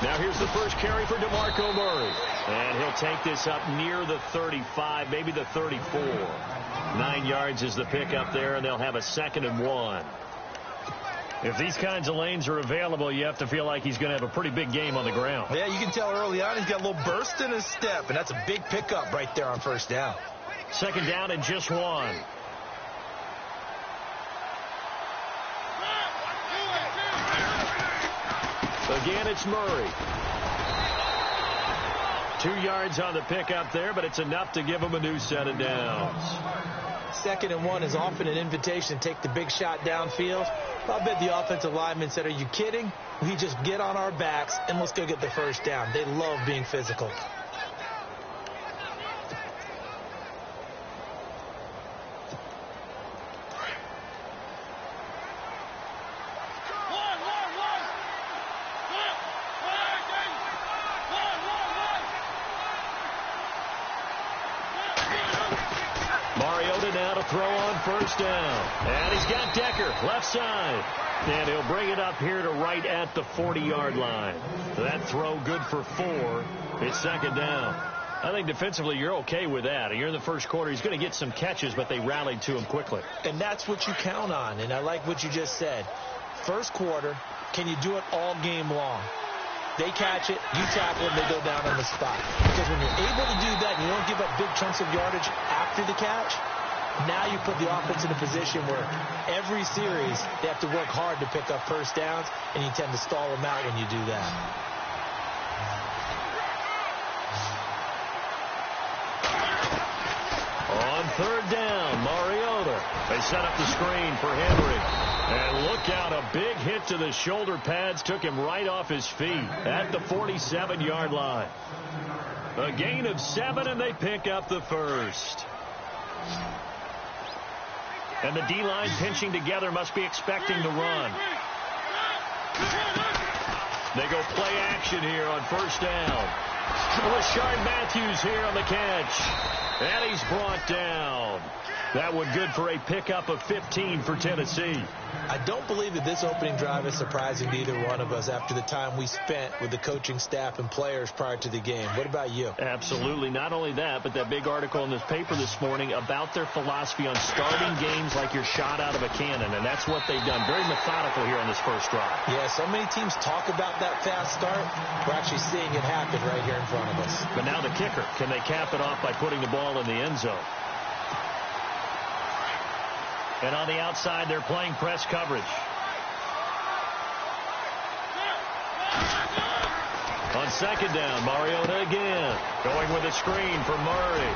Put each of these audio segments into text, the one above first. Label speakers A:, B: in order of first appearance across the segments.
A: Now here's the first carry for DeMarco Murray. And he'll take this up near the 35, maybe the 34. 9 yards is the pickup there, and they'll have a 2nd and 1. If these kinds of lanes are available, you have to feel like he's going to have a pretty big game on the ground.
B: Yeah, you can tell early on he's got a little burst in his step, and that's a big pickup right there on 1st down.
A: 2nd down and just 1. Again, it's Murray. 2 yards on the pickup there, but it's enough to give him a new set of downs.
B: 2nd and 1 is often an invitation to take the big shot downfield. I bet the offensive lineman said, are you kidding? We just get on our backs and let's go get the 1st down. They love being physical.
A: Throw on 1st down. And he's got Decker left side. And he'll bring it up here to right at the 40-yard line. That throw good for 4. It's 2nd down. I think defensively you're okay with that. You're in the 1st quarter. He's going to get some catches, but they rallied to him quickly.
B: And that's what you count on. And I like what you just said. 1st quarter, can you do it all game long? They catch it, you tackle them, they go down on the spot. Because when you're able to do that and you don't give up big chunks of yardage after the catch, now you put the offense in a position where every series they have to work hard to pick up 1st downs, and you tend to stall them out when you do that.
A: On 3rd down, Mariota. They set up the screen for Henry. And look out, a big hit to the shoulder pads took him right off his feet at the 47-yard line. A gain of 7, and they pick up the 1st. And the D-line pinching together must be expecting to run. They go play action here on 1st down. Rashard Matthews here on the catch. And he's brought down. That one good for a pickup of 15 for Tennessee.
B: I don't believe that this opening drive is surprising to either one of us after the time we spent with the coaching staff and players prior to the game. What about you?
A: Absolutely. Not only that, but that big article in this paper this morning about their philosophy on starting games like you're shot out of a cannon, and that's what they've done. Very methodical here on this 1st drive.
B: Yeah, so many teams talk about that fast start. We're actually seeing it happen right here in front of us.
A: But now the kicker. Can they cap it off by putting the ball in the end zone? And on the outside, they're playing press coverage. On 2nd down, Mariota again. Going with a screen for Murray.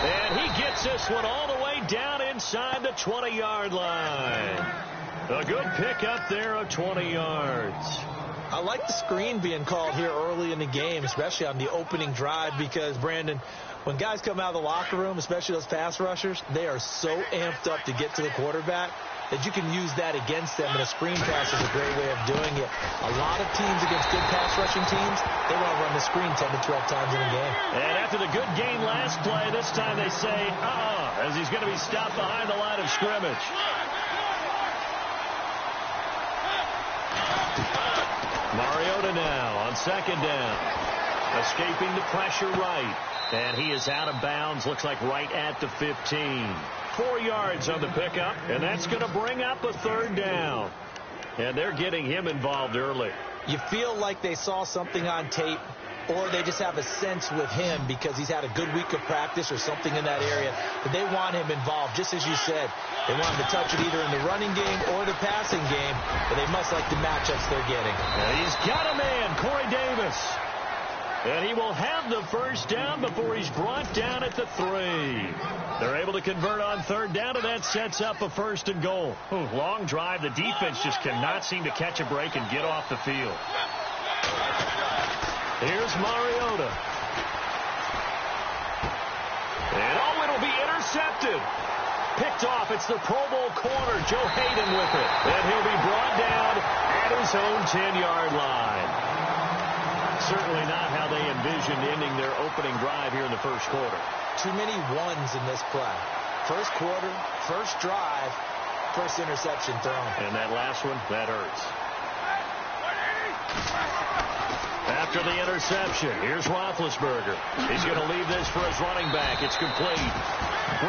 A: And he gets this one all the way down inside the 20-yard line. A good pickup there of 20 yards.
B: I like the screen being called here early in the game, especially on the opening drive, because, Brandon, when guys come out of the locker room, especially those pass rushers, they are so amped up to get to the quarterback that you can use that against them, and a screen pass is a great way of doing it. A lot of teams against good pass rushing teams, they want to run the screen 10 to 12 times in a game.
A: And after the good gain last play, this time they say, as he's going to be stopped behind the line of scrimmage. Mariota now on 2nd down. Escaping the pressure right. And he is out of bounds, looks like right at the 15. 4 yards on the pickup, and that's going to bring up a 3rd down. And they're getting him involved early.
B: You feel like they saw something on tape, or they just have a sense with him because he's had a good week of practice or something in that area, that they want him involved. Just as you said, they want him to touch it either in the running game or the passing game, but they must like the matchups they're getting.
A: And he's got a man, Corey Davis. And he will have the 1st down before he's brought down at the 3. They're able to convert on 3rd down, and that sets up a 1st and goal. Ooh, long drive. The defense just cannot seem to catch a break and get off the field. Here's Mariota. And it'll be intercepted. Picked off. It's the Pro Bowl corner, Joe Hayden with it. And he'll be brought down at his own 10-yard line. Certainly not how they envisioned ending their opening drive here in the 1st quarter.
B: Too many ones in this play. 1st quarter, 1st drive, 1st interception thrown.
A: And that last one, that hurts. after the interception. Here's Roethlisberger. He's going to leave this for his running back. It's complete.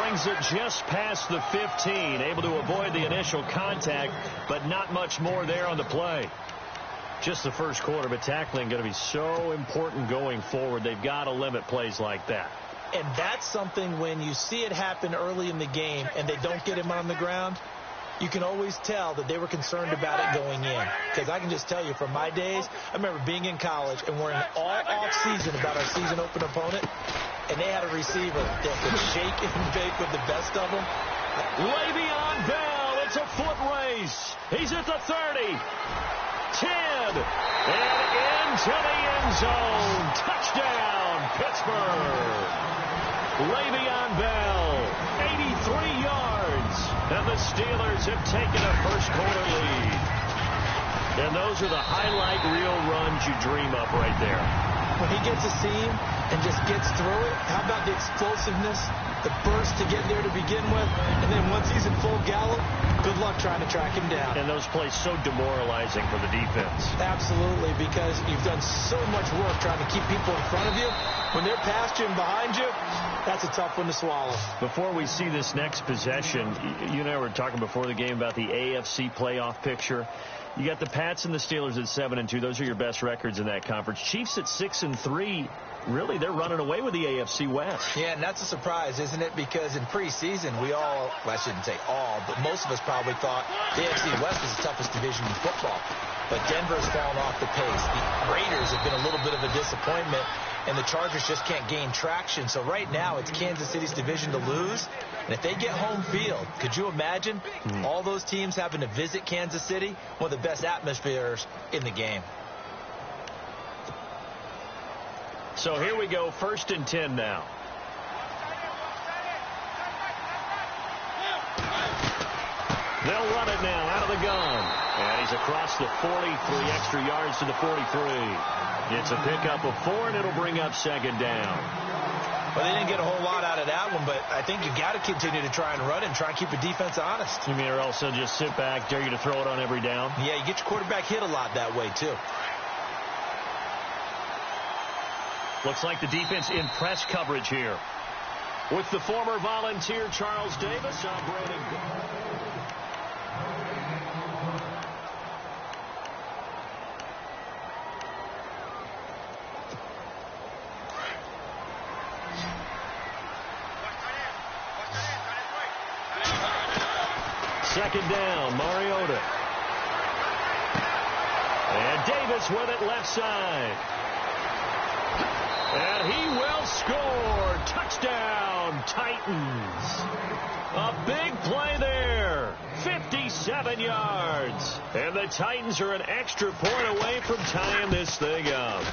A: Brings it just past the 15. Able to avoid the initial contact, but not much more there on the play. Just the first quarter, but tackling going to be so important going forward. They've got to limit plays like that.
B: And that's something when you see it happen early in the game and they don't get him on the ground, you can always tell that they were concerned about it going in. Because I can just tell you from my days, I remember being in college and worrying all off-season about our season open opponent, and they had a receiver that could shake and bake with the best of them.
A: Le'Veon Bell, it's a foot race. He's at the 30. 10, and into the end zone. Touchdown, Pittsburgh. Le'Veon Bell, 83 yards, and the Steelers have taken a first quarter lead. And those are the highlight reel runs you dream up right there.
B: When he gets a seam and just gets through it, how about the explosiveness, the burst to get there to begin with, and then once he's in full gallop, good luck trying to track him down.
A: And those plays so demoralizing for the defense.
B: Absolutely, because you've done so much work trying to keep people in front of you. When they're past you and behind you, that's a tough one to swallow.
A: Before we see this next possession, you and I were talking before the game about the AFC playoff picture. You got the Pats and the Steelers at 7-2. Those are your best records in that conference. Chiefs at 6-3. Really, they're running away with the AFC West.
B: Yeah, and that's a surprise, isn't it? Because in preseason, we all, well, I shouldn't say all, but most of us probably thought the AFC West was the toughest division in football. But Denver's fallen off the pace. The Raiders have been a little bit of a disappointment, and the Chargers just can't gain traction. So right now, it's Kansas City's division to lose. And if they get home field, could you imagine all those teams having to visit Kansas City? One of the best atmospheres in the game.
A: So here we go, 1st and 10 now. They'll run it now out of the gun. And he's across the 40, 3 extra yards to the 43. It's a pickup of 4, and it'll bring up 2nd down.
B: Well, they didn't get a whole lot out of that one, but I think you got to continue to try and run it and try and keep the defense honest.
A: You mean, or else they'll just sit back, dare you to throw it on every down?
B: Yeah, you get your quarterback hit a lot that way, too.
A: Looks like the defense in press coverage here. With the former Volunteer Charles Davis, I'm Brandon. Second down, Mariota. And Davis with it left side. And he will score. Touchdown, Titans. A big play there. 57 yards. And the Titans are an extra point away from tying this thing up.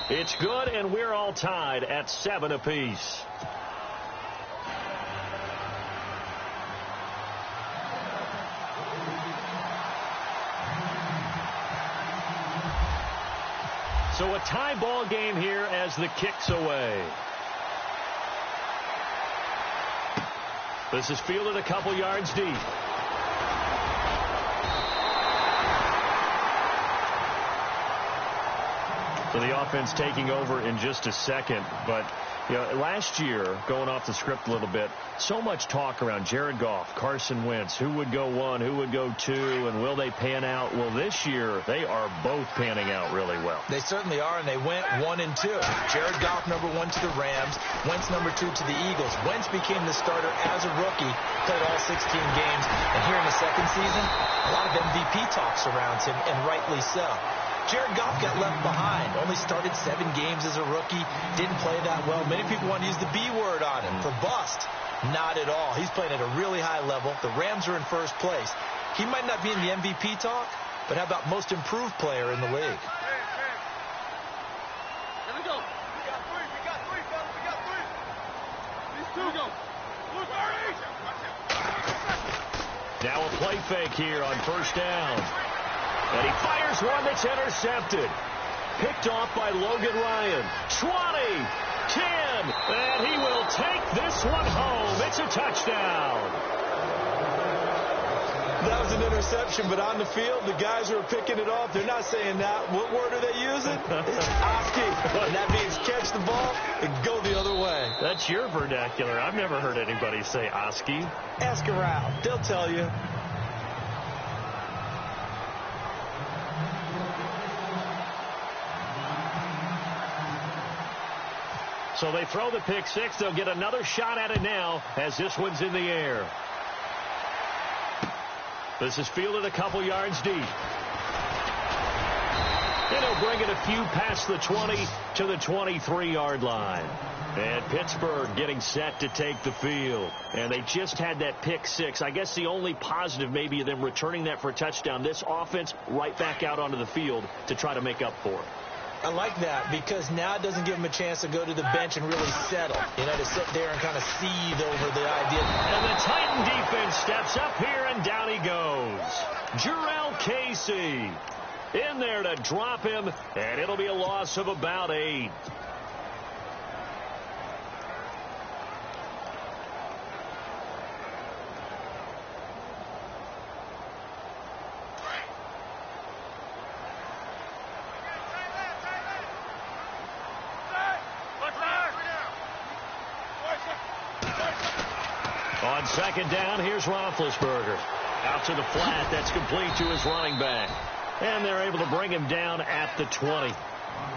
A: It's good, and we're all tied at 7 apiece. So a tie ball game here as the kick's away. This is fielded a couple yards deep. So the offense taking over in just a second. But, you know, last year, going off the script a little bit, so much talk around Jared Goff, Carson Wentz, who would go 1, who would go 2, and will they pan out? Well, this year, they are both panning out really well.
B: They certainly are, and they went 1 and 2. Jared Goff, number 1 to the Rams. Wentz, number 2 to the Eagles. Wentz became the starter as a rookie, played all 16 games. And here in the second season, a lot of MVP talk surrounds him, and rightly so. Jared Goff got left behind, only started 7 games as a rookie, didn't play that well. Many people want to use the B word on him for bust. Not at all. He's playing at a really high level. The Rams are in first place. He might not be in the MVP talk, but how about most improved player in the league?
C: Here we go. We got 3. We got 3, fellas. We got 3. These 2 go.
A: Now a play fake here on first down. And he fires one that's intercepted. Picked off by Logan Ryan. 20, 10, and he will take this one home. It's a touchdown.
B: That was an interception, but on the field, the guys who are picking it off, they're not saying that. What word are they using? It's Oski. And that means catch the ball and go the other way.
A: That's your vernacular. I've never heard anybody say Oski.
B: Ask around. They'll tell you.
A: So they throw the pick six. They'll get another shot at it now as this one's in the air. This is fielded a couple yards deep. And he'll bring it a few past the 20 to the 23-yard line. And Pittsburgh getting set to take the field. And they just had that pick six. I guess the only positive maybe of them returning that for a touchdown. This offense right back out onto the field to try to make up for it.
B: I like that because now it doesn't give them a chance to go to the bench and really settle. You know, to sit there and kind of seethe over the idea.
A: And the Titan defense steps up here, and down he goes. Jarrell Casey in there to drop him, and it'll be a loss of about 8. On second down, here's Roethlisberger. Out to the flat. That's complete to his running back. And they're able to bring him down at the 20.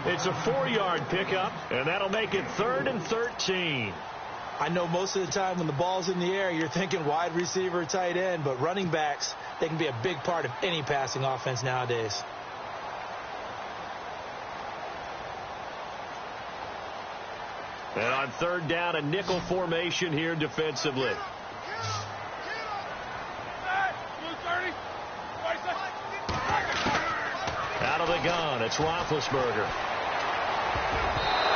A: It's a 4-yard pickup, and that'll make it 3rd and 13.
B: I know most of the time when the ball's in the air, you're thinking wide receiver, tight end, but running backs, they can be a big part of any passing offense nowadays.
A: And on 3rd down, a nickel formation here defensively. Out of the gun, it's Roethlisberger.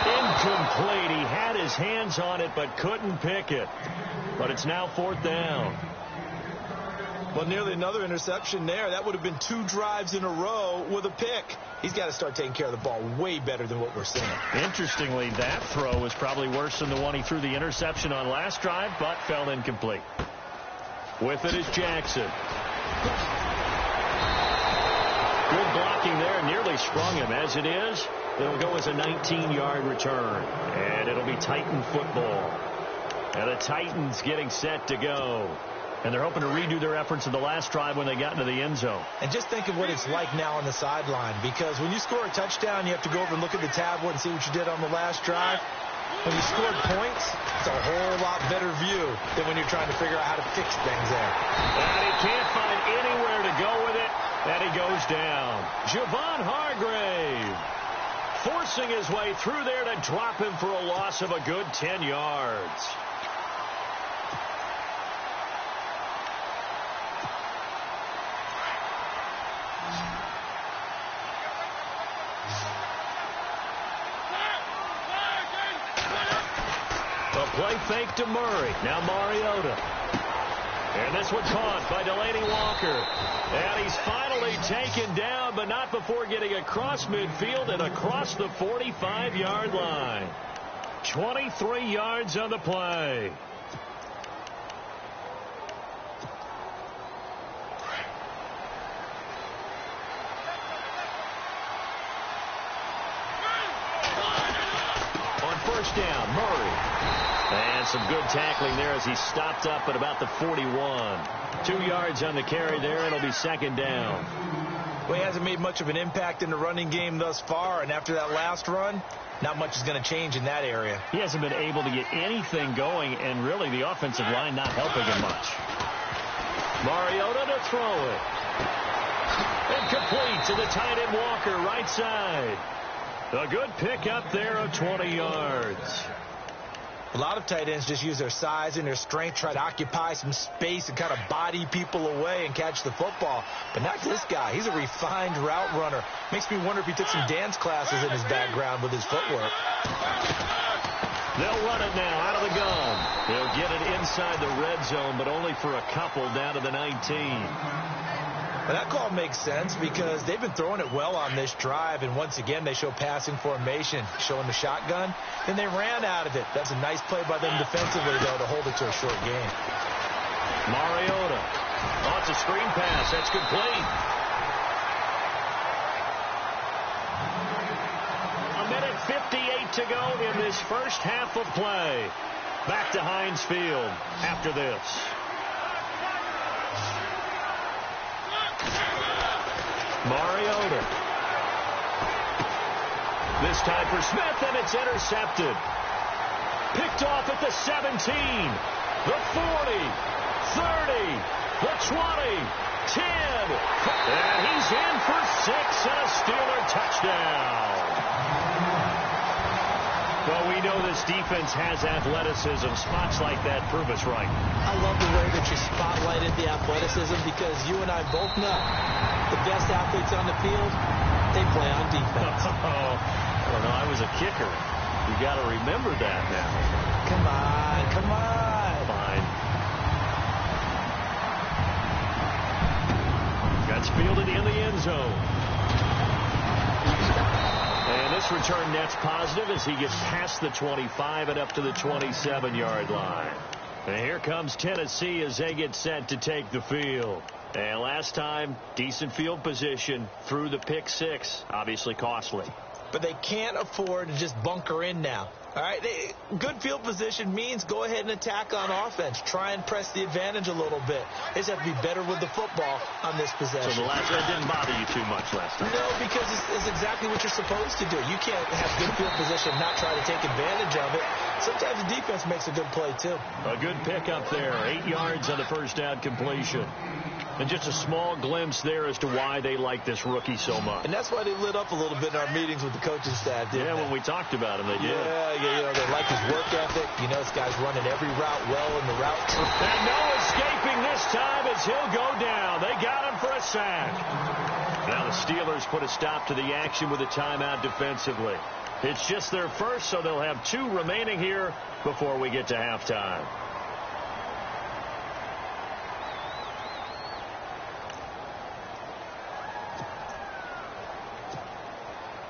A: Incomplete. He had his hands on it but couldn't pick it. But it's now 4th down.
B: Well, nearly another interception there. That would have been 2 drives in a row with a pick. He's got to start taking care of the ball way better than what we're seeing.
A: Interestingly, that throw was probably worse than the one he threw the interception on last drive, but fell incomplete. With it is Jackson. Good blocking there, nearly sprung him. As it is, it'll go as a 19-yard return. And it'll be Titan football. And the Titans getting set to go. And they're hoping to redo their efforts in the last drive when they got into the end zone.
B: And just think of what it's like now on the sideline. Because when you score a touchdown, you have to go over and look at the tablet and see what you did on the last drive. When you scored points, it's a whole lot better view than when you're trying to figure out how to fix things there.
A: And he can't find anywhere to go with it. And he goes down. Javon Hargrave forcing his way through there to drop him for a loss of a good 10 yards. Play fake to Murray. Now Mariota. And this one caught by Delaney Walker. And he's finally taken down, but not before getting across midfield and across the 45-yard line. 23 yards on the play. On 1st down, Murray. And some good tackling there as he stopped up at about the 41. 2 yards on the carry there. It'll be 2nd down.
B: Well, he hasn't made much of an impact in the running game thus far. And after that last run, not much is going to change in that area.
A: He hasn't been able to get anything going, and really the offensive line not helping him much. Mariota to throw it. Incomplete to the tight end Walker, right side. A good pickup there of 20 yards.
B: A lot of tight ends just use their size and their strength, try to occupy some space and kind of body people away and catch the football. But not this guy. He's a refined route runner. Makes me wonder if he took some dance classes in his background with his footwork.
A: They'll run it now out of the gun. They'll get it inside the red zone, but only for a couple down to the 19.
B: But that call makes sense because they've been throwing it well on this drive, and once again they show passing formation, showing the shotgun. Then they ran out of it. That's a nice play by them defensively, though, to hold it to a short game.
A: Mariota Oh, it's a screen pass. That's complete. A minute 58 to go in this first half of play. Back to Heinz Field after this. Mariota. This time for Smith, and it's intercepted. Picked off at the 17, the 40, 30, the 20, 10. And he's in for 6 and a Steeler touchdown. Well, we know this defense has athleticism. Spots like that prove us right.
B: I love the way that you spotlighted the athleticism because you and I both know the best athletes on the field, they play on defense.
A: I don't know. I was a kicker. You got to remember that now.
B: Come on, come on.
A: Fine. Got fielded in the end zone. And this return net's positive as he gets past the 25 and up to the 27-yard line. And here comes Tennessee as they get set to take the field. And last time, decent field position through the pick six. Obviously costly.
B: But they can't afford to just bunker in now. All right, good field position means go ahead and attack on offense. Try and press the advantage a little bit. They just have to be better with the football on this possession.
A: So the last one didn't bother you too much last time?
B: No, because it's exactly what you're supposed to do. You can't have good field position and not try to take advantage of it. Sometimes the defense makes a good play, too.
A: A good pickup there. 8 yards on the first down completion. And just a small glimpse there as to why they like this rookie so much.
B: And that's why they lit up a little bit in our meetings with the coaching staff, didn't they?
A: When we talked about him, they did.
B: Yeah, you know, they like his work ethic. You know, this guy's running every route well in the route tree.
A: And no escaping this time as he'll go down. They got him for a sack. Now the Steelers put a stop to the action with a timeout defensively. It's just their first, so they'll have 2 remaining here before we get to halftime.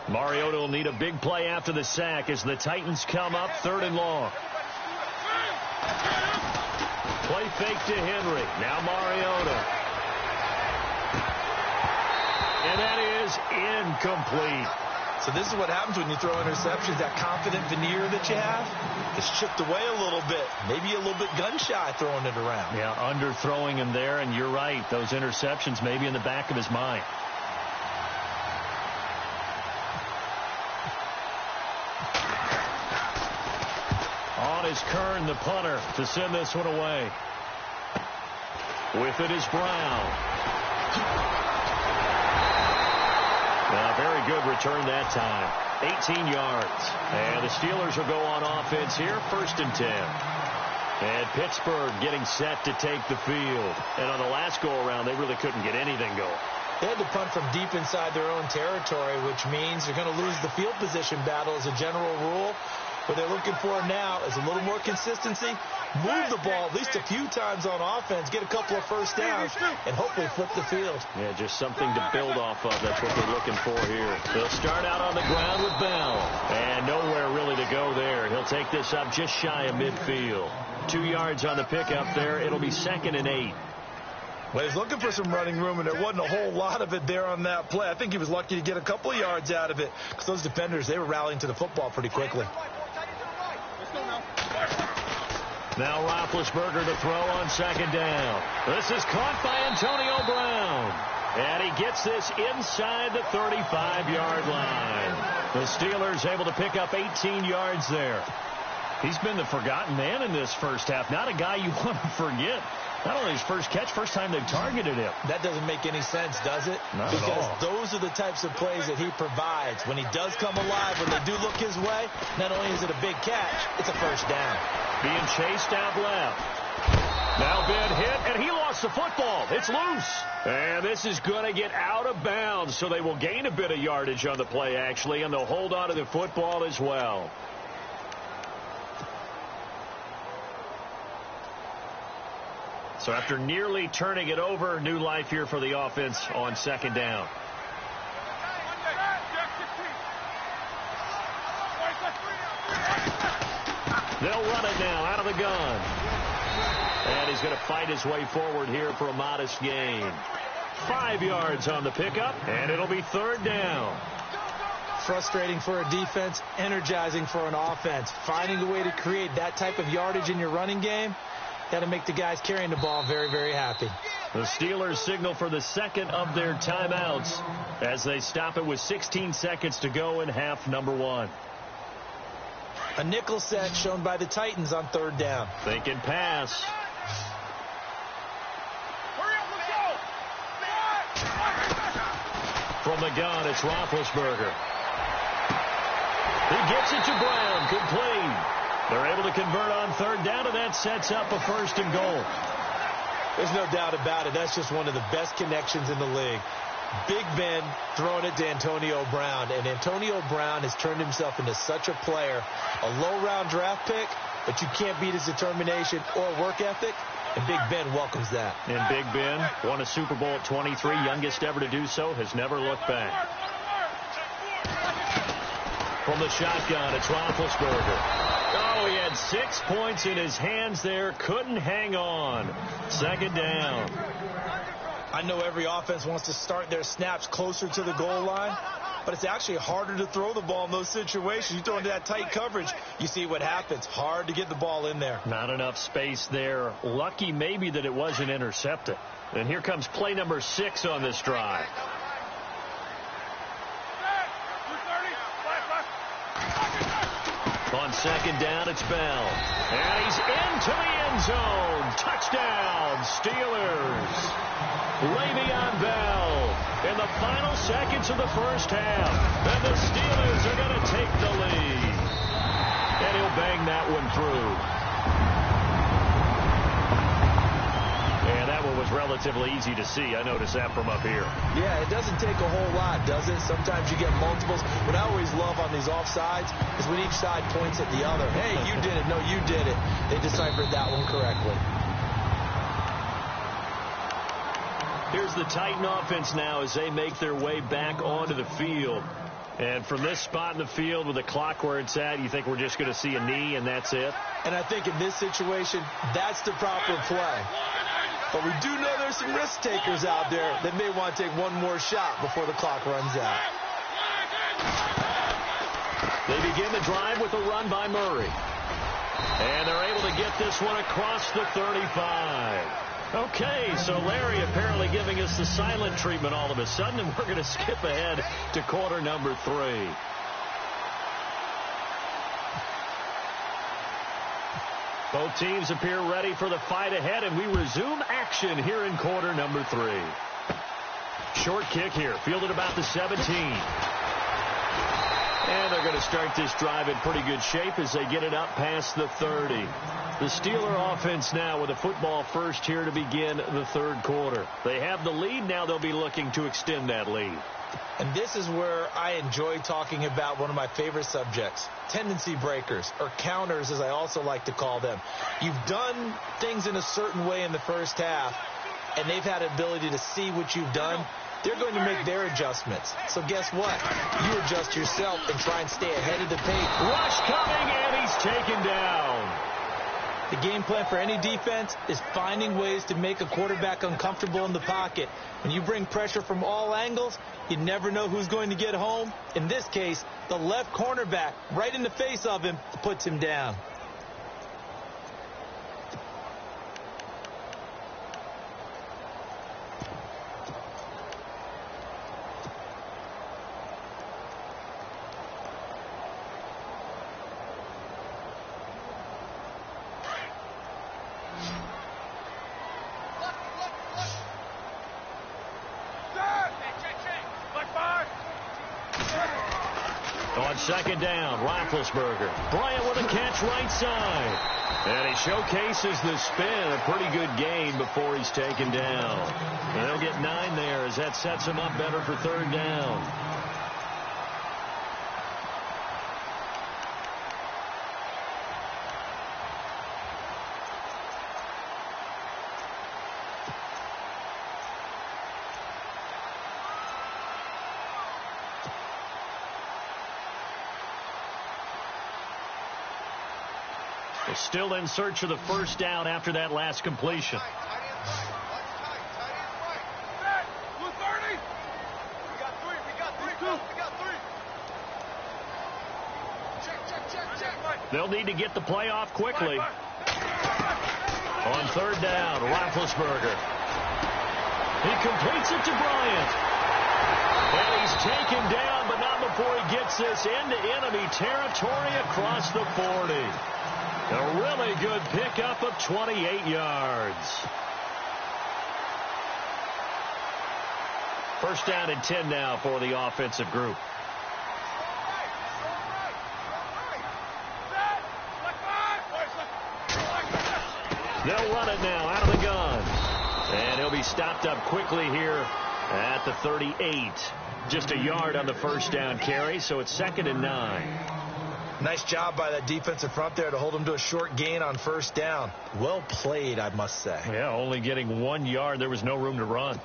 A: Mariota will need a big play after the sack as the Titans come up 3rd and long. Play fake to Henry. Now Mariota. And that is incomplete.
B: So this is what happens when you throw interceptions. That confident veneer that you have is chipped away a little bit. Maybe a little bit gun-shy throwing it around.
A: Yeah, underthrowing him there, and you're right. Those interceptions maybe in the back of his mind. On is Kern, the punter, to send this one away. With it is Brown. Very good return that time. 18 yards. And the Steelers will go on offense here, 1st and 10. And Pittsburgh getting set to take the field. And on the last go-around, they really couldn't get anything going.
B: They had to punt from deep inside their own territory, which means they're going to lose the field position battle as a general rule. What they're looking for now is a little more consistency, move the ball at least a few times on offense, get a couple of first downs, and hopefully flip the field.
A: Yeah, just something to build off of. That's what they're looking for here. They'll start out on the ground with Bell. And nowhere really to go there. He'll take this up just shy of midfield. 2 yards on the pickup there. It'll be 2nd and 8.
B: Well, he's looking for some running room, and there wasn't a whole lot of it there on that play. I think he was lucky to get a couple of yards out of it because those defenders, they were rallying to the football pretty quickly.
A: Now Roethlisberger to throw on 2nd down. This is caught by Antonio Brown. And he gets this inside the 35-yard line. The Steelers able to pick up 18 yards there. He's been the forgotten man in this first half. Not a guy you want to forget. Not only his first catch, first time they've targeted him.
B: That doesn't make any sense, does it?
A: Not
B: because
A: at all.
B: Those are the types of plays that he provides. When he does come alive, when they do look his way, not only is it a big catch, it's a first down.
A: Being chased out left. Now big hit, and he lost the football. It's loose. And this is going to get out of bounds, so they will gain a bit of yardage on the play, actually, and they'll hold on to the football as well. So after nearly turning it over, new life here for the offense on 2nd down. They'll run it now out of the gun. And he's going to fight his way forward here for a modest gain. 5 yards on the pickup, and it'll be third down.
B: Frustrating for a defense, energizing for an offense. Finding a way to create that type of yardage in your running game, got to make the guys carrying the ball very, very happy.
A: The Steelers signal for the second of their timeouts as they stop it with 16 seconds to go in half number 1.
B: A nickel set shown by the Titans on third down.
A: Thinking pass. From the gun, it's Roethlisberger. He gets it to Brown, complete. They're able to convert on third down, and that sets up a first and goal.
B: There's no doubt about it. That's just one of the best connections in the league. Big Ben throwing it to Antonio Brown, and Antonio Brown has turned himself into such a player. A low-round draft pick, but you can't beat his determination or work ethic, and Big Ben welcomes that.
A: And Big Ben won a Super Bowl at 23, youngest ever to do so, has never looked back. From the shotgun, it's Roethlisberger. Oh, he had 6 points in his hands there, couldn't hang on. Second down.
B: I know every offense wants to start their snaps closer to the goal line, but it's actually harder to throw the ball in those situations. You throw into that tight coverage, you see what happens. Hard to get the ball in there.
A: Not enough space there. Lucky maybe that it wasn't intercepted. And here comes play number 6 on this drive. On second down, it's Bell. And he's into the end zone. Touchdown, Steelers. Le'Veon Bell in the final seconds of the first half. And the Steelers are going to take the lead. And he'll bang that one through. And that one was relatively easy to see. I noticed that from up here.
B: Yeah, it doesn't take a whole lot, does it? Sometimes you get multiples. What I always love on these offsides is when each side points at the other. Hey, you did it. No, you did it. They deciphered that one correctly.
A: Here's the Titan offense now as they make their way back onto the field. And from this spot in the field with the clock where it's at, you think we're just going to see a knee and that's it?
B: And I think in this situation, that's the proper play. But we do know there's some risk takers out there that may want to take one more shot before the clock runs out.
A: They begin the drive with a run by Murray. And they're able to get this one across the 35. Okay, so Larry apparently giving us the silent treatment all of a sudden, and we're going to skip ahead to quarter number 3. Both teams appear ready for the fight ahead, and we resume action here in quarter number 3. Short kick here, fielded about the 17. And they're going to start this drive in pretty good shape as they get it up past the 30. The Steeler offense now with a football first here to begin the third quarter. They have the lead. Now they'll be looking to extend that lead.
B: And this is where I enjoy talking about one of my favorite subjects, tendency breakers, or counters as I also like to call them. You've done things in a certain way in the first half, and they've had an ability to see what you've done. They're going to make their adjustments. So guess what? You adjust yourself and try and stay ahead of the pace.
A: Rush coming, and he's taken down.
B: The game plan for any defense is finding ways to make a quarterback uncomfortable in the pocket. When you bring pressure from all angles, you never know who's going to get home. In this case, the left cornerback right in the face of him puts him down.
A: On second down, Roethlisberger. Bryant with a catch right side. And he showcases the spin. A pretty good gain before he's taken down. And they'll get 9 there as that sets him up better for third down. They're still in search of the first down after that last completion. They'll need to get the play off quickly. On third down, Roethlisberger. He completes it to Bryant. And he's taken down, but not before he gets this into enemy territory across the 40. A really good pickup of 28 yards. First down and 10 now for the offensive group. They'll run it now out of the gun. And he'll be stopped up quickly here at the 38. Just a yard on the first down carry, so it's 2nd and 9.
B: Nice job by that defensive front there to hold him to a short gain on first down. Well played, I must say.
A: Yeah, only getting 1 yard. There was no room to run.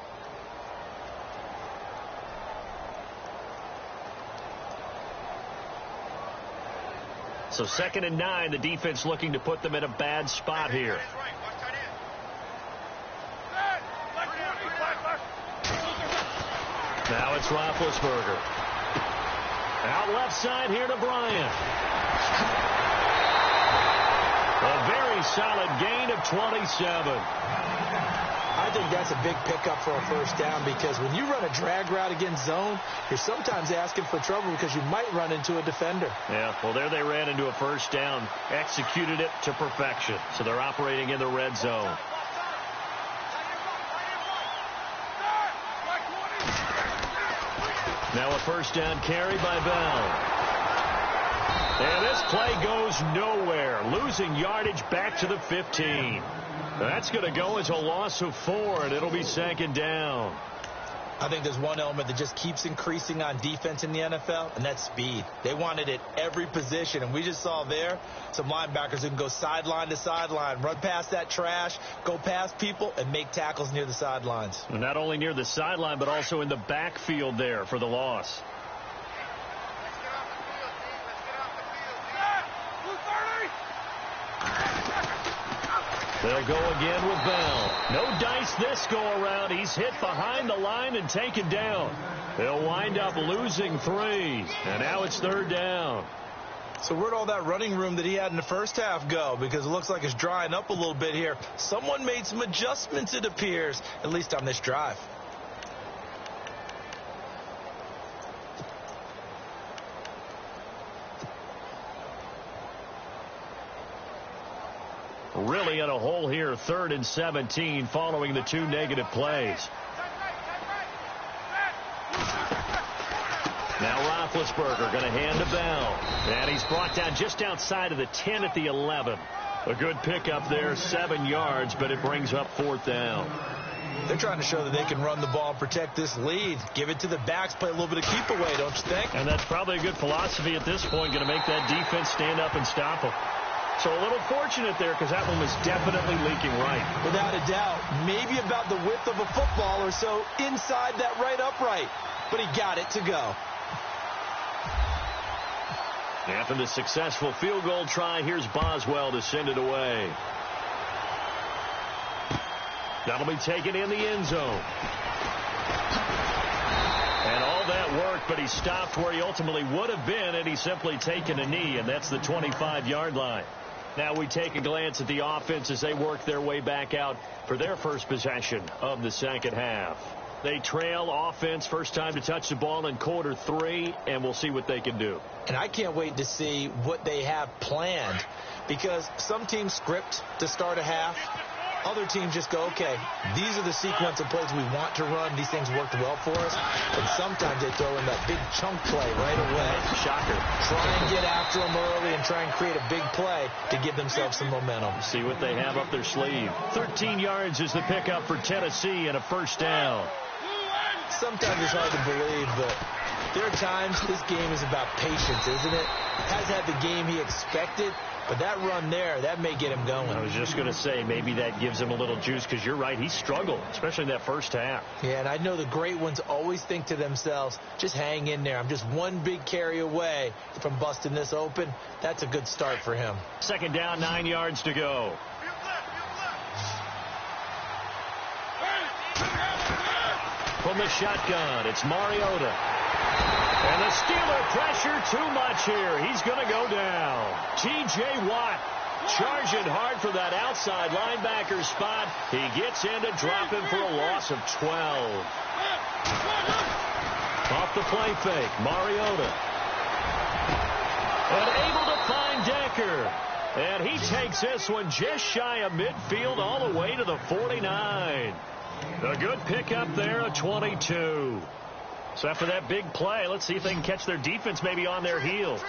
A: So 2nd and 9, the defense looking to put them in a bad spot here. Now it's Roethlisberger. Out left side here to Bryant. A very solid gain of 27.
B: I think that's a big pickup for a first down because when you run a drag route against zone, you're sometimes asking for trouble because you might run into a defender.
A: Yeah, well, there they ran into a first down, executed it to perfection. So they're operating in the red zone. Now a first down carry by Bell. And this play goes nowhere, losing yardage back to the 15. That's going to go as a loss of 4, and it'll be 2nd down.
B: I think there's one element that just keeps increasing on defense in the NFL, and that's speed. They want it at every position, and we just saw there some linebackers who can go sideline to sideline, run past that trash, go past people, and make tackles near the sidelines.
A: And not only near the sideline, but also in the backfield there for the loss. They'll go again with Bell. No dice this go around. He's hit behind the line and taken down. They'll wind up losing 3. And now it's 3rd down.
B: So where'd all that running room that he had in the first half go? Because it looks like it's drying up a little bit here. Someone made some adjustments, it appears, at least on this drive.
A: Really in a hole here, 3rd and 17 following the 2 negative plays. Now Roethlisberger going to hand to Bell. And he's brought down just outside of the 10 at the 11. A good pickup there, 7 yards, but it brings up 4th down.
B: They're trying to show that they can run the ball, protect this lead, give it to the backs, play a little bit of keep away, don't you think?
A: And that's probably a good philosophy at this point, going to make that defense stand up and stop them. So a little fortunate there because that one was definitely leaking right.
B: Without a doubt. Maybe about the width of a football or so inside that right upright. But he got it to go.
A: After the successful field goal try, here's Boswell to send it away. That'll be taken in the end zone. And all that work, but he stopped where he ultimately would have been, and he's simply taken a knee, and that's the 25-yard line. Now we take a glance at the offense as they work their way back out for their first possession of the second half. They trail offense, first time to touch the ball in quarter 3, and we'll see what they can do.
B: And I can't wait to see what they have planned because some teams script to start a half. Other teams just go, okay, these are the sequence of plays we want to run. These things worked well for us. And sometimes they throw in that big chunk play right away.
A: Shocker.
B: Try and get after them early and try and create a big play to give themselves some momentum.
A: See what they have up their sleeve. 13 yards is the pickup for Tennessee and a first down.
B: Sometimes it's hard to believe, but There are times this game is about patience, isn't it? Hasn't had the game he expected, but that run there, that may get him going.
A: I was just going to say maybe that gives him a little juice because you're right. He struggled, especially in that first half.
B: Yeah, and I know the great ones always think to themselves, just hang in there. I'm just one big carry away from busting this open. That's a good start for him.
A: Second down, 9 yards to go. From the shotgun, it's Mariota. And the Steeler pressure too much here. He's going to go down. T.J. Watt charging hard for that outside linebacker spot. He gets in to drop him for a loss of 12. Off the play fake, Mariota. And able to find Decker. And he takes this one just shy of midfield all the way to the 49. A good pickup there, a 22. So after that big play, let's see if they can catch their defense maybe on their heels.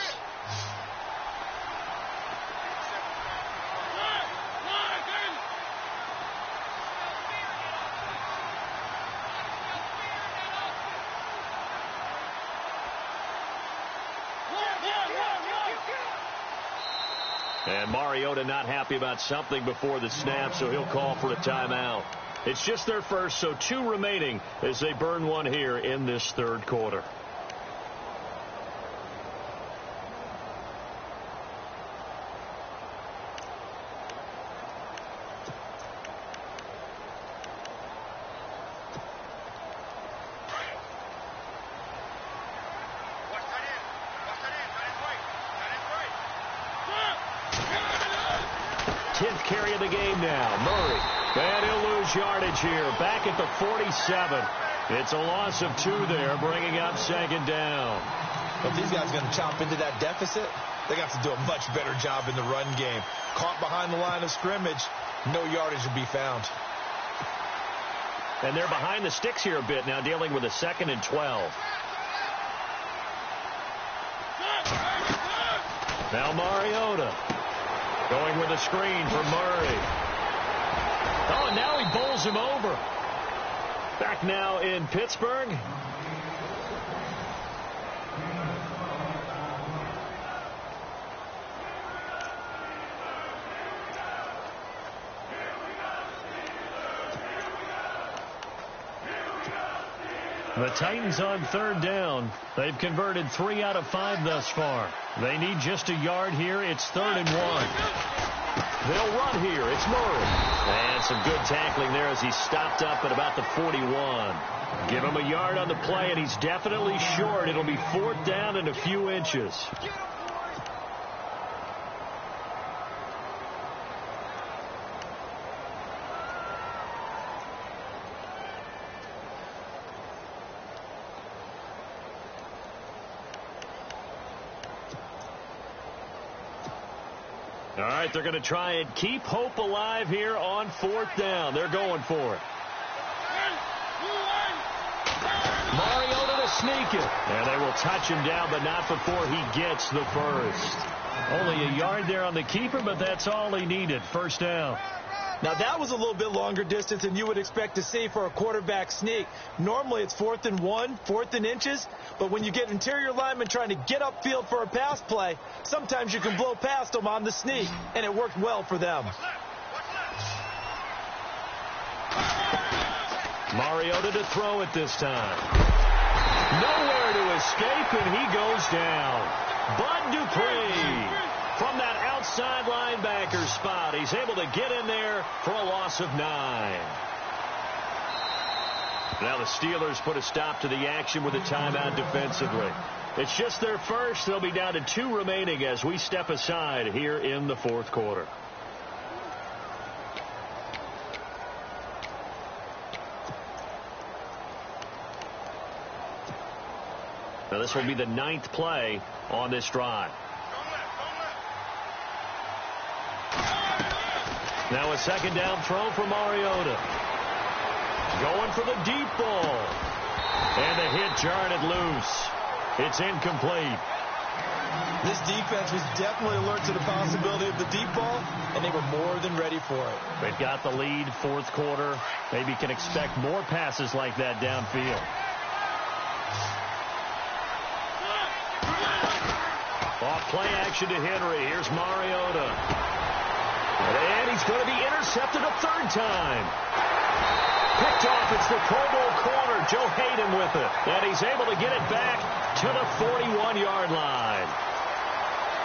A: And Mariota not happy about something before the snap, so he'll call for a timeout. It's just their first, so 2 remaining as they burn one here in this third quarter. Carry of the game now. Murray. And he'll lose yardage here. Back at the 47. It's a loss of 2 there, bringing up second down.
B: If these guys are going to chop into that deficit, they got to do a much better job in the run game. Caught behind the line of scrimmage, no yardage will be found.
A: And they're behind the sticks here a bit now, dealing with a 2nd and 12. Now Mariota. Going with a screen for Murray. Oh, and now he bowls him over. Back now in Pittsburgh. The Titans on 3rd down. They've converted 3 out of 5 thus far. They need just a yard here. It's 3rd and 1. They'll run here. It's Murray. And some good tackling there as he stopped up at about the 41. Give him a yard on the play, and he's definitely short. It'll be 4th down and a few inches. All right, they're going to try and keep hope alive here on 4th down. They're going for it. Mariota to sneak it. And they will touch him down, but not before he gets the first. Only a yard there on the keeper, but that's all he needed. 1st down.
B: Now, that was a little bit longer distance than you would expect to see for a quarterback sneak. Normally, it's 4th and 1, 4th and inches. But when you get interior linemen trying to get upfield for a pass play, sometimes you can blow past them on the sneak, and it worked well for them.
A: Mariota to throw it this time. Nowhere to escape, and he goes down. Bud Dupree. From that outside linebacker spot, he's able to get in there for a loss of 9. Now the Steelers put a stop to the action with a timeout defensively. It's just their first. They'll be down to 2 remaining as we step aside here in the 4th quarter. Now this will be the 9th play on this drive. Now a 2nd down throw for Mariota. Going for the deep ball. And the hit jarred it loose. It's incomplete.
B: This defense was definitely alert to the possibility of the deep ball, and they were more than ready for it.
A: They've got the lead, 4th quarter. Maybe can expect more passes like that downfield. Off play action to Henry. Here's Mariota. And he's going to be intercepted a third time. Picked off. It's the Pro Bowl corner. Joe Hayden with it. And he's able to get it back to the 41-yard line.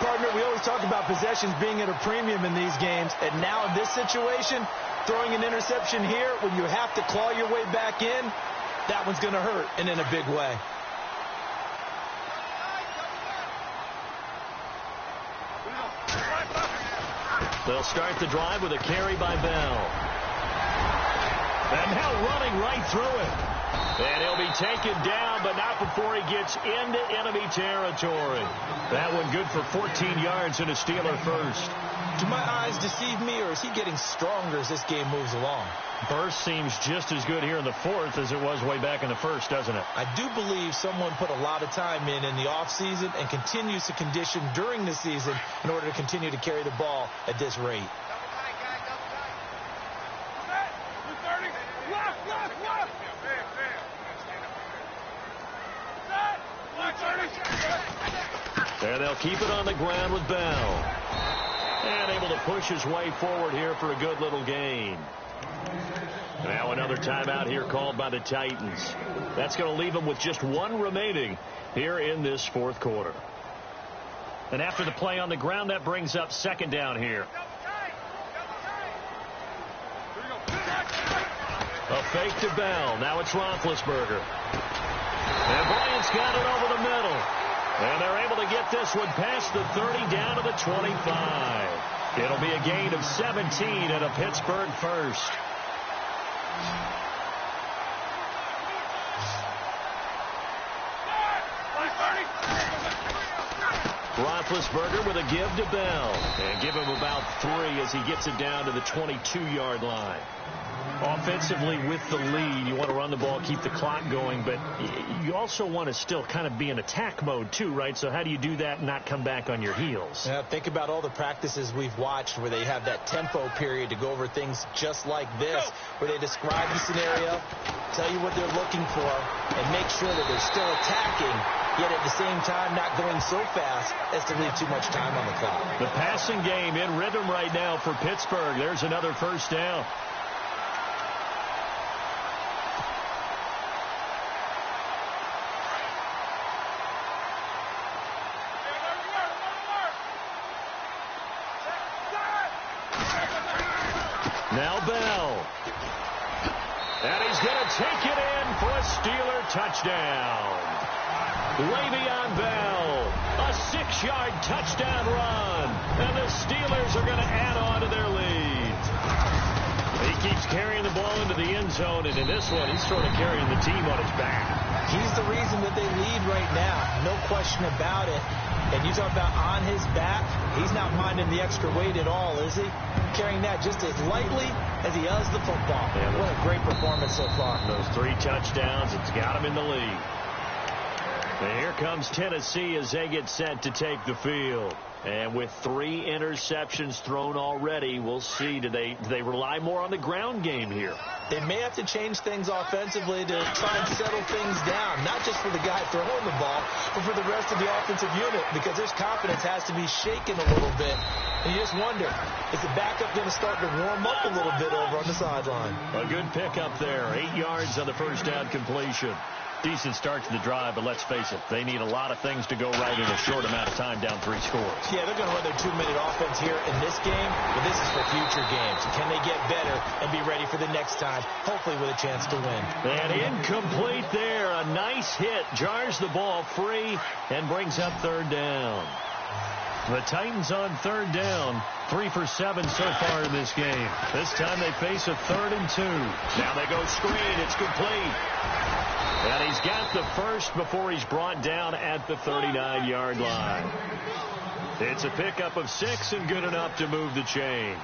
B: Partner, we always talk about possessions being at a premium in these games. And now in this situation, throwing an interception here when you have to claw your way back in, that one's going to hurt, and in a big way.
A: They'll start the drive with a carry by Bell. And now running right through it. And he'll be taken down, but not before he gets into enemy territory. That one good for 14 yards and a Steeler first.
B: Do my eyes deceive me, or is he getting stronger as this game moves along?
A: Burst seems just as good here in the fourth as it was way back in the first, doesn't it?
B: I do believe someone put a lot of time in the offseason and continues to condition during the season in order to continue to carry the ball at this rate.
A: There they'll keep it on the ground with Bell. And able to push his way forward here for a good little gain. Now another timeout here called by the Titans. That's going to leave them with just one remaining here in this fourth quarter. And after the play on the ground, that brings up second down here. A fake to Bell. Now it's Roethlisberger. And Bryant's got it over the middle. And they're able to get this one past the 30 down to the 25. It'll be a gain of 17 and a Pittsburgh first. Roethlisberger with a give to Bell. And give him about 3 as he gets it down to the 22-yard line. Offensively with the lead, you want to run the ball, keep the clock going, but you also want to still kind of be in attack mode too, right? So how do you do that and not come back on your heels?
B: Yeah, think about all the practices we've watched where they have that tempo period to go over things just like this, where they describe the scenario, tell you what they're looking for, and make sure that they're still attacking, yet at the same time not going so fast as to leave too much time on the clock.
A: The passing game in rhythm right now for Pittsburgh. There's another first down. Now Bell. And he's going to take it in for a Steeler touchdown. Way beyond Bell. A 6-yard touchdown run. And the Steelers are going to add on to their lead. He keeps carrying the ball into the end zone, and in this one, he's sort of carrying the team on his back.
B: He's the reason that they lead right now. No question about it. And you talk about on his back, he's not minding the extra weight at all, is he? Carrying that just as lightly as he does the football. Yeah, what a great performance so far.
A: Those 3 touchdowns, it's got him in the lead. And here comes Tennessee as they get set to take the field. And with 3 interceptions thrown already, we'll see. Do they rely more on the ground game here?
B: They may have to change things offensively to try and settle things down, not just for the guy throwing the ball, but for the rest of the offensive unit, because their confidence has to be shaken a little bit. And you just wonder, is the backup going to start to warm up a little bit over on the sideline?
A: A good pickup there. 8 yards on the first down completion. Decent start to the drive, but let's face it, they need a lot of things to go right in a short amount of time, down 3 scores.
B: Yeah, they're going to run their 2-minute offense here in this game, but this is for future games. Can they get better and be ready for the next time, hopefully with a chance to win?
A: And incomplete there. A nice hit. Jars the ball free and brings up 3rd down. The Titans on 3rd down. 3 for 7 so far in this game. This time they face a 3rd and 2. Now they go screen. It's complete. And he's got the first before he's brought down at the 39-yard line. It's a pickup of 6 and good enough to move the chains.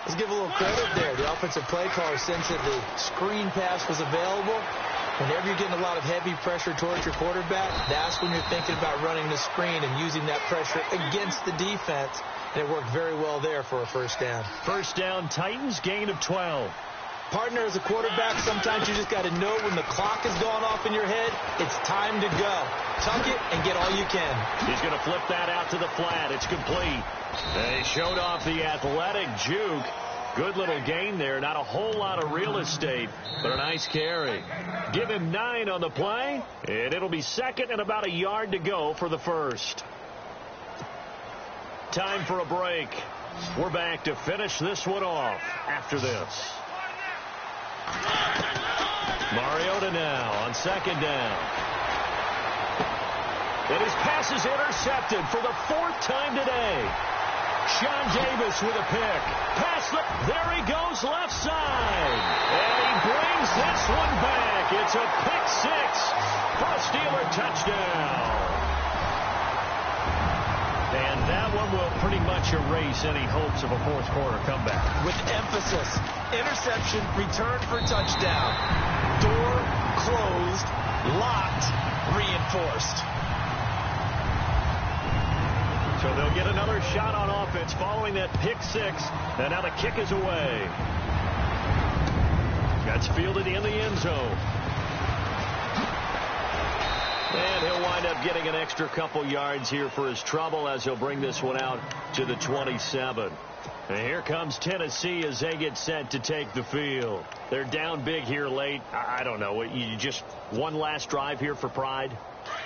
B: Let's give a little credit there. The offensive play caller sensed that the screen pass was available. Whenever you're getting a lot of heavy pressure towards your quarterback, that's when you're thinking about running the screen and using that pressure against the defense. And it worked very well there for a first down.
A: First down, Titans, gain of 12.
B: Partner, as a quarterback, sometimes you just got to know when the clock has gone off in your head, it's time to go. Tuck it and get all you can.
A: He's going to flip that out to the flat. It's complete. They showed off the athletic juke. Good little gain there. Not a whole lot of real estate, but a nice carry. Give him 9 on the play, and it'll be second and about a yard to go for the first. Time for a break. We're back to finish this one off after this. Mariota now on second down. And his pass is intercepted for the 4th time today. Sean Davis with a pick. There he goes left side. And he brings this one back. It's a pick 6 for a Steeler touchdown. And that one will pretty much erase any hopes of a fourth quarter comeback.
B: With emphasis, interception, return for touchdown. Door closed, locked, reinforced.
A: So they'll get another shot on offense following that pick 6. And now the kick is away. That's fielded in the end zone. And he'll wind up getting an extra couple yards here for his trouble as he'll bring this one out to the 27. And here comes Tennessee as they get set to take the field. They're down big here late. I don't know. You just one last drive here for pride?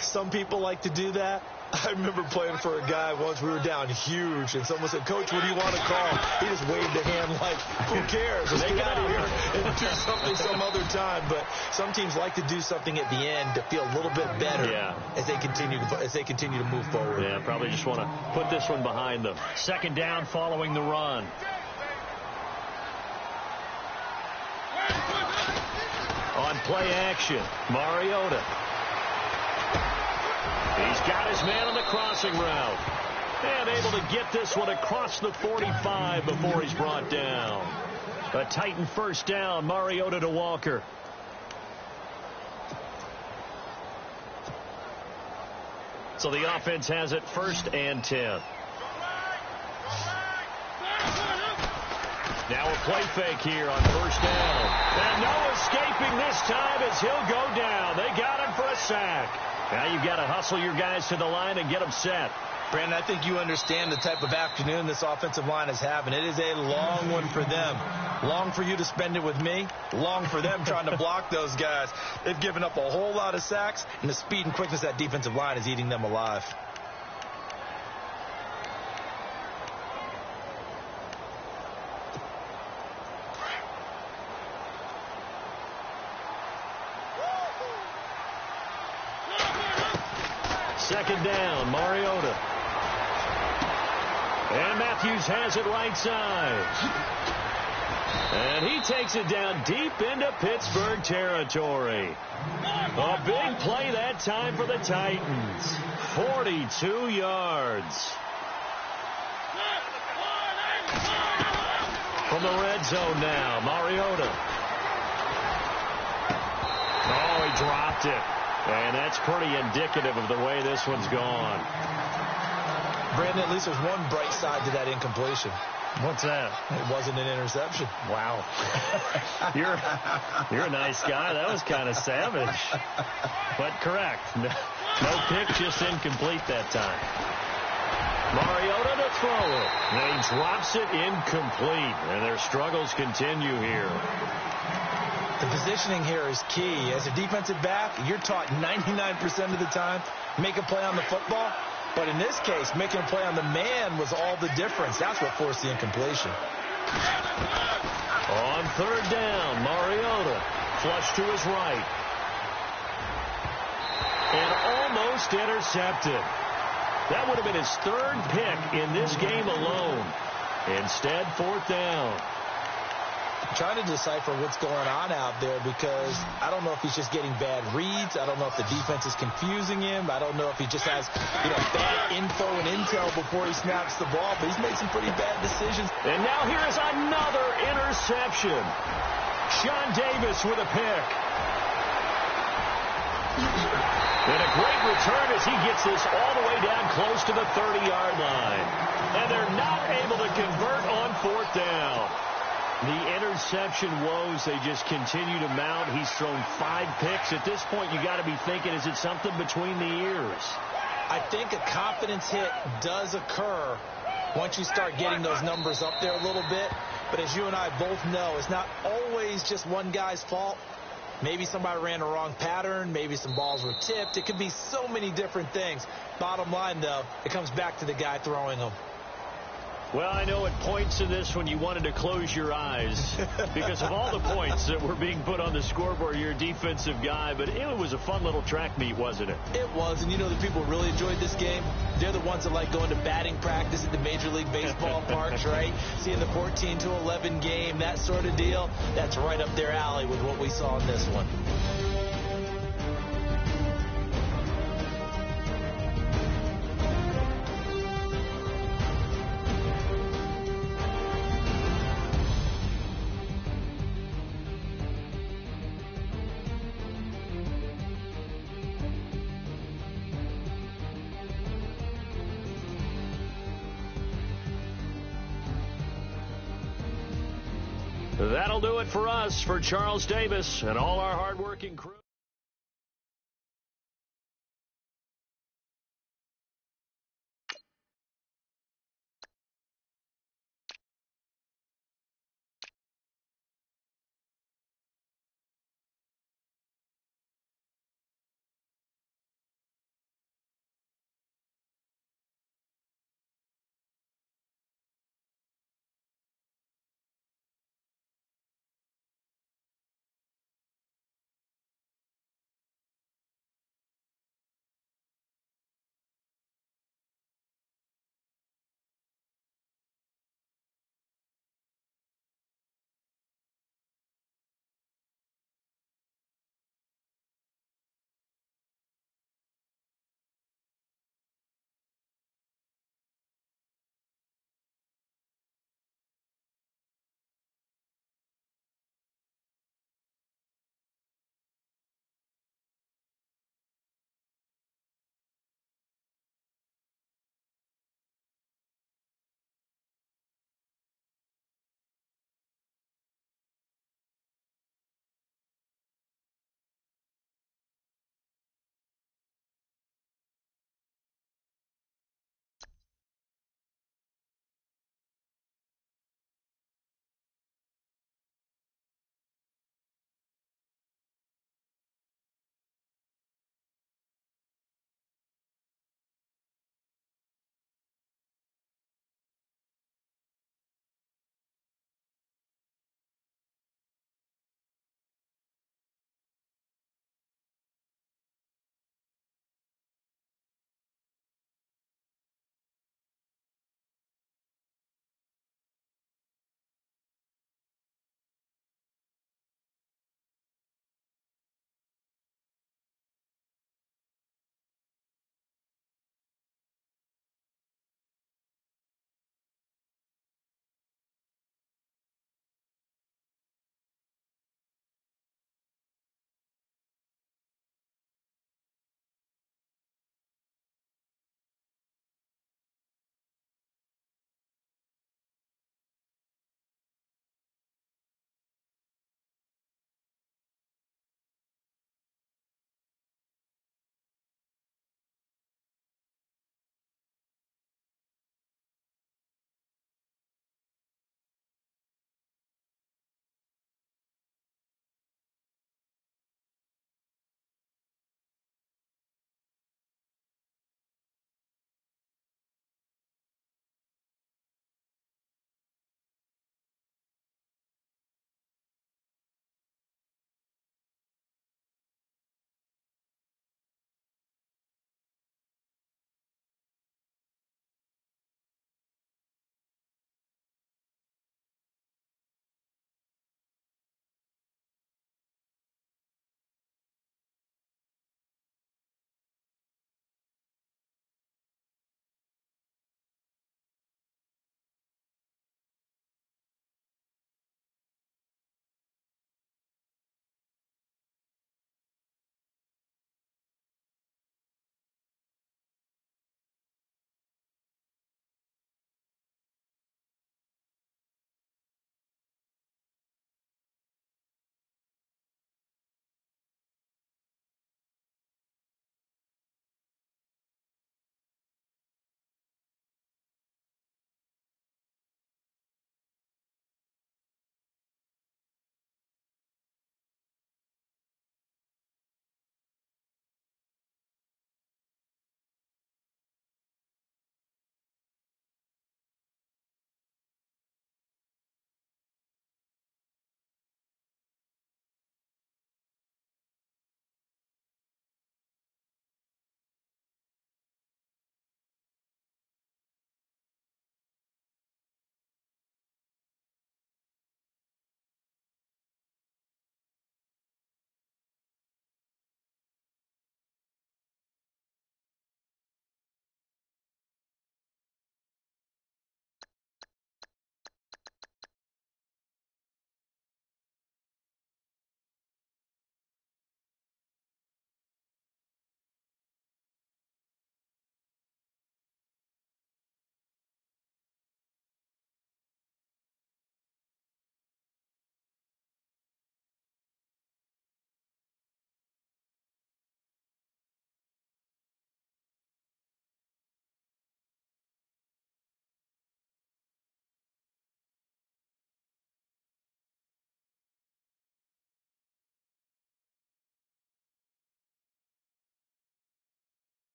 B: Some people like to do that. I remember playing for a guy once. We were down huge, and someone said, "Coach, what do you want to call?" He just waved a hand like, "Who cares? Let's get out of here and do something some other time." But some teams like to do something at the end to feel a little bit better as they continue to move forward.
A: Yeah, probably just want to put this one behind them. Second down following the run. On play action, Mariota. He's got his man on the crossing route. And able to get this one across the 45 before he's brought down. A Titan first down, Mariota to Walker. So the offense has it 1st and 10. Now a play fake here on 1st down. And no escaping this time as he'll go down. They got him for a sack. Now you've got to hustle your guys to the line and get them set.
B: Brandon, I think you understand the type of afternoon this offensive line is having. It is a long one for them. Long for you to spend it with me. Long for them trying to block those guys. They've given up a whole lot of sacks, and the speed and quickness of that defensive line is eating them alive.
A: Second down, Mariota. And Matthews has it right side. And he takes it down deep into Pittsburgh territory. A big play that time for the Titans. 42 yards. From the red zone now, Mariota. Oh, he dropped it. And that's pretty indicative of the way this one's gone.
B: Brandon, at least there's one bright side to that incompletion.
A: What's that?
B: It wasn't an interception.
A: Wow. You're a nice guy. That was kind of savage. But correct. No pick, just incomplete that time. Mariota to throw it. And he drops it incomplete. And their struggles continue here.
B: The positioning here is key. As a defensive back, you're taught 99% of the time, make a play on the football. But in this case, making a play on the man was all the difference. That's what forced the incompletion.
A: On 3rd down, Mariota flush to his right. And almost intercepted. That would have been his 3rd pick in this game alone. Instead, 4th down.
B: I'm trying to decipher what's going on out there because I don't know if he's just getting bad reads. I don't know if the defense is confusing him. I don't know if he just has, bad info and intel before he snaps the ball. But he's made some pretty bad decisions.
A: And now here is another interception. Sean Davis with a pick. And a great return as he gets this all the way down close to the 30-yard line. And they're not able to convert on 4th down. The interception woes, they just continue to mount. He's thrown 5 picks. At this point, you got to be thinking, is it something between the ears?
B: I think a confidence hit does occur once you start getting those numbers up there a little bit. But as you and I both know, it's not always just one guy's fault. Maybe somebody ran the wrong pattern. Maybe some balls were tipped. It could be so many different things. Bottom line, though, it comes back to the guy throwing them.
A: Well, I know at points in this when you wanted to close your eyes because of all the points that were being put on the scoreboard. You're a defensive guy, but it was a fun little track meet, wasn't it?
B: It was, and you know the people who really enjoyed this game? They're the ones that like going to batting practice at the Major League Baseball parks, right? Seeing the 14-11 game, that sort of deal. That's right up their alley with what we saw in this one.
A: That'll do it for us. For Charles Davis and all our hardworking crew.